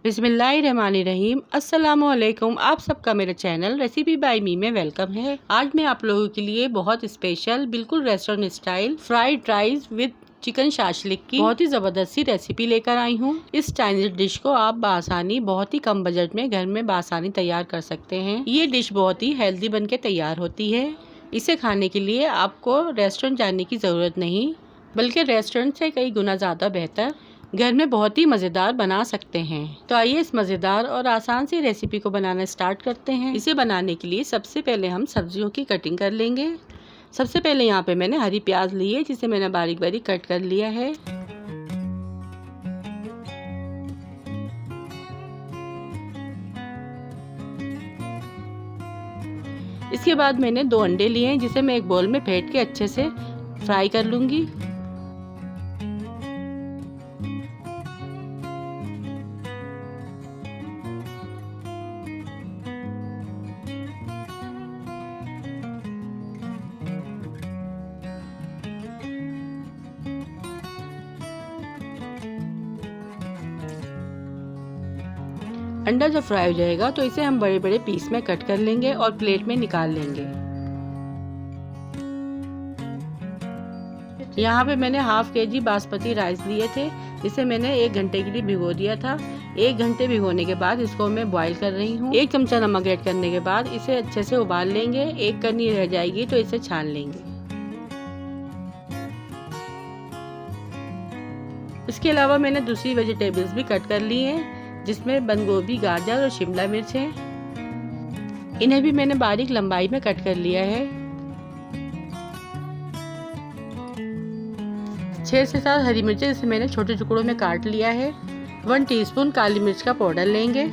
बिस्मिल्लाहिर्रहमानिर्रहीम। अस्सलामुअलैकुम। आप सबका मेरे चैनल रेसिपी बाय मी में वेलकम है। आज मैं आप लोगों के लिए बहुत स्पेशल, बिल्कुल restaurant style fried rice with chicken shashlik की बहुत ही जबरदस्त सी रेसिपी लेकर आई हूँ। इस चाइनीज डिश को आप बासानी बहुत ही कम बजट में घर में बासानी तैयार कर सकते हैं। ये डिश बहुत ही हेल्दी बन के तैयार होती है। इसे खाने के लिए आपको रेस्टोरेंट जाने की ज़रूरत नहीं, बल्कि रेस्टोरेंट से कई गुना ज़्यादा बेहतर घर में बहुत ही मज़ेदार बना सकते हैं। तो आइए इस मज़ेदार और आसान सी रेसिपी को बनाना स्टार्ट करते हैं। इसे बनाने के लिए सबसे पहले हम सब्जियों की कटिंग कर लेंगे। सबसे पहले यहाँ पे मैंने हरी प्याज ली है, जिसे मैंने बारीक बारीक कट कर लिया है। इसके बाद मैंने 2 अंडे लिए हैं, जिसे मैं एक बाउल में फेंट के अच्छे से फ्राई कर लूँगी। अंडा जब फ्राई हो जाएगा तो इसे हम बड़े बड़े पीस में कट कर लेंगे और प्लेट में निकाल लेंगे। यहाँ पे मैंने हाफ केजी बासमती राइस लिए थे, जिसे मैंने 1 घंटे के लिए भिगो दिया था। 1 घंटे भिगोने के बाद इसको मैं बॉईल कर रही हूँ। 1 चमचा नमक ऐड करने के बाद इसे अच्छे से उबाल लेंगे। एक कनी रह जाएगी तो इसे छान लेंगे। इसके अलावा मैंने दूसरी वेजिटेबल्स भी कट कर ली हैं, जिसमें बंद गोभी, गाजर और शिमला मिर्च है। इन्हें भी मैंने बारीक लंबाई में कट कर लिया है। 6 से 7 हरी मिर्चें इसे मैंने छोटे टुकड़ों में काट लिया है। 1 टीस्पून काली मिर्च का पाउडर लेंगे।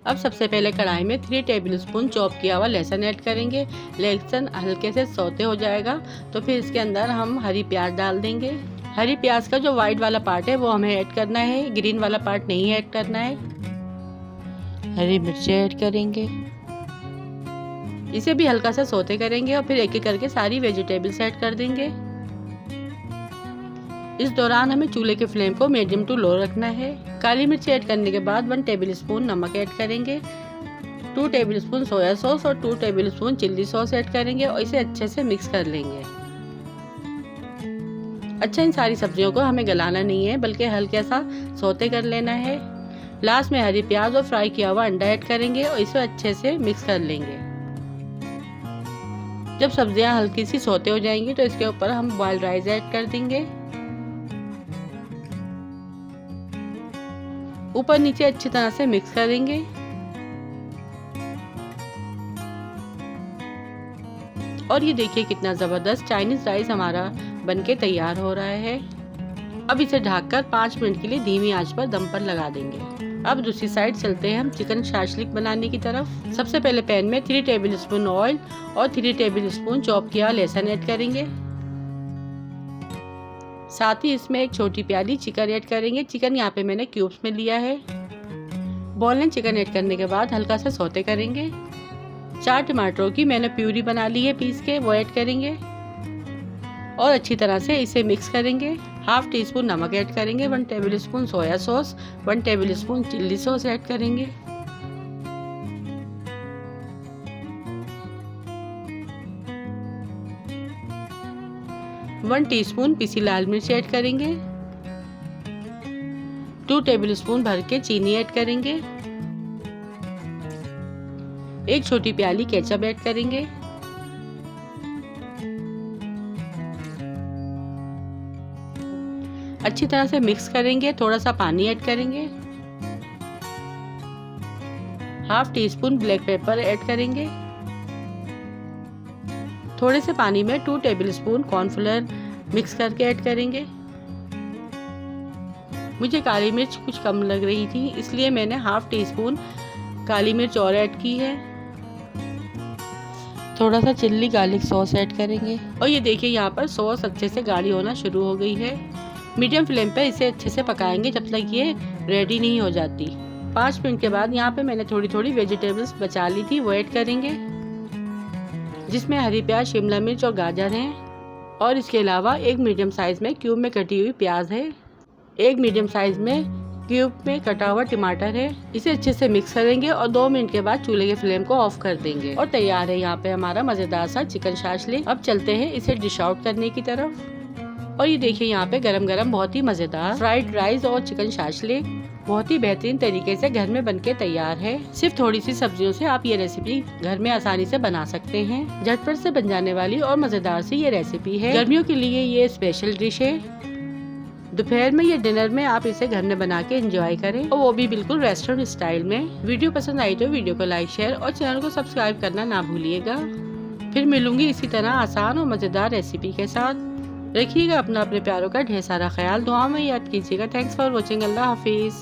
अब सबसे पहले कढ़ाई में 3 टेबलस्पून चॉप किया हुआ लहसुन ऐड करेंगे। लहसुन हल्के से सौते हो जाएगा तो फिर इसके अंदर हम हरी प्याज डाल देंगे। हरी प्याज का जो वाइट वाला पार्ट है वो हमें ऐड करना है, ग्रीन वाला पार्ट नहीं ऐड करना है। हरी मिर्चें ऐड करेंगे, इसे भी हल्का सा सौते करेंगे और फिर एक एक करके सारी वेजिटेबल्स ऐड कर देंगे। इस दौरान हमें चूल्हे के फ्लेम को मीडियम टू लो रखना है। काली मिर्च ऐड करने के बाद 1 टेबलस्पून नमक ऐड करेंगे। 2 टेबलस्पून सोया सॉस और 2 टेबलस्पून चिल्ली सॉस ऐड करेंगे और इसे अच्छे से मिक्स कर लेंगे। अच्छा, इन सारी सब्जियों को हमें गलाना नहीं है, बल्कि हल्का सा सौते कर लेना है। लास्ट में हरी प्याज और फ्राई किया हुआ अंडा ऐड करेंगे और इसे अच्छे से मिक्स कर लेंगे। जब सब्जियां हल्की सी सौते हो जाएंगी तो इसके ऊपर हम बॉइल्ड राइस ऐड कर देंगे। ऊपर नीचे अच्छी तरह से मिक्स करेंगे। और ये देखिए कितना ज़बरदस्त चाइनीज़ राइस हमारा बनके तैयार हो रहा है। अब इसे ढककर 5 मिनट के लिए धीमी आंच पर दम पर लगा देंगे। अब दूसरी साइड चलते हैं हम चिकन शाशलिक बनाने की तरफ। सबसे पहले पैन में 3 टेबलस्पून ऑयल और 3 टेबलस्पून चॉप किया लहसुन ऐड करेंगे। साथ ही इसमें एक छोटी प्याली चिकन ऐड करेंगे। चिकन यहाँ पे मैंने क्यूब्स में लिया है। बोनलेस चिकन ऐड करने के बाद हल्का सा सौते करेंगे। 4 टमाटरों की मैंने प्यूरी बना ली है पीस के, वो ऐड करेंगे और अच्छी तरह से इसे मिक्स करेंगे। हाफ टी स्पून नमक ऐड करेंगे। 1 tablespoon soya sauce, 1 tablespoon chilli sauce add करेंगे। वन टीस्पून पिसी लाल मिर्च ऐड करेंगे। 2 टेबलस्पून भर के चीनी ऐड करेंगे। 1 छोटी प्याली केचप ऐड करेंगे। अच्छी तरह से मिक्स करेंगे। थोड़ा सा पानी ऐड करेंगे। Half tea spoon black pepper add करेंगे। थोड़े से पानी में 2 टेबलस्पून कॉर्नफ्लोर मिक्स करके ऐड करेंगे। मुझे काली मिर्च कुछ कम लग रही थी, इसलिए मैंने हाफ टी स्पून काली मिर्च और ऐड की है। थोड़ा सा चिल्ली गार्लिक सॉस ऐड करेंगे और ये देखिए यहाँ पर सॉस अच्छे से गाढ़ी होना शुरू हो गई है। मीडियम फ्लेम पर इसे अच्छे से पकाएंगे जब तक ये रेडी नहीं हो जाती। 5 मिनट के बाद यहाँ पे मैंने थोड़ी थोड़ी वेजिटेबल्स बचा ली थी, वो ऐड करेंगे, जिसमें हरी प्याज, शिमला मिर्च और गाजर हैं। और इसके अलावा एक मीडियम साइज में क्यूब में कटी हुई प्याज है, एक मीडियम साइज में क्यूब में कटा हुआ टमाटर है। इसे अच्छे से मिक्स करेंगे और 2 मिनट के बाद चूल्हे के फ्लेम को ऑफ कर देंगे और तैयार है यहाँ पे हमारा मजेदार सा चिकन शाशलिक। अब चलते हैं इसे डिश आउट करने की तरफ। और ये देखिए यहाँ पे गरम गरम बहुत ही मजेदार फ्राइड राइस और चिकन शाशलिक बहुत ही बेहतरीन तरीके से घर में बनके तैयार है। सिर्फ थोड़ी सी सब्जियों से आप ये रेसिपी घर में आसानी से बना सकते हैं। झटपट से बन जाने वाली और मजेदार सी ये रेसिपी है। गर्मियों के लिए ये स्पेशल डिश है। दोपहर में या डिनर में आप इसे घर में बना के एंजॉय करें और वो भी बिल्कुल रेस्टोरेंट स्टाइल में। वीडियो पसंद आई तो वीडियो को लाइक, शेयर और चैनल को सब्सक्राइब करना ना भूलिएगा। फिर मिलूंगी इसी तरह आसान और मजेदार रेसिपी के साथ। रखिएगा अपना अपने प्यारों का ढेर सारा ख्याल, दुआ में याद कीजिएगा। Thanks for watching. Allah Hafiz.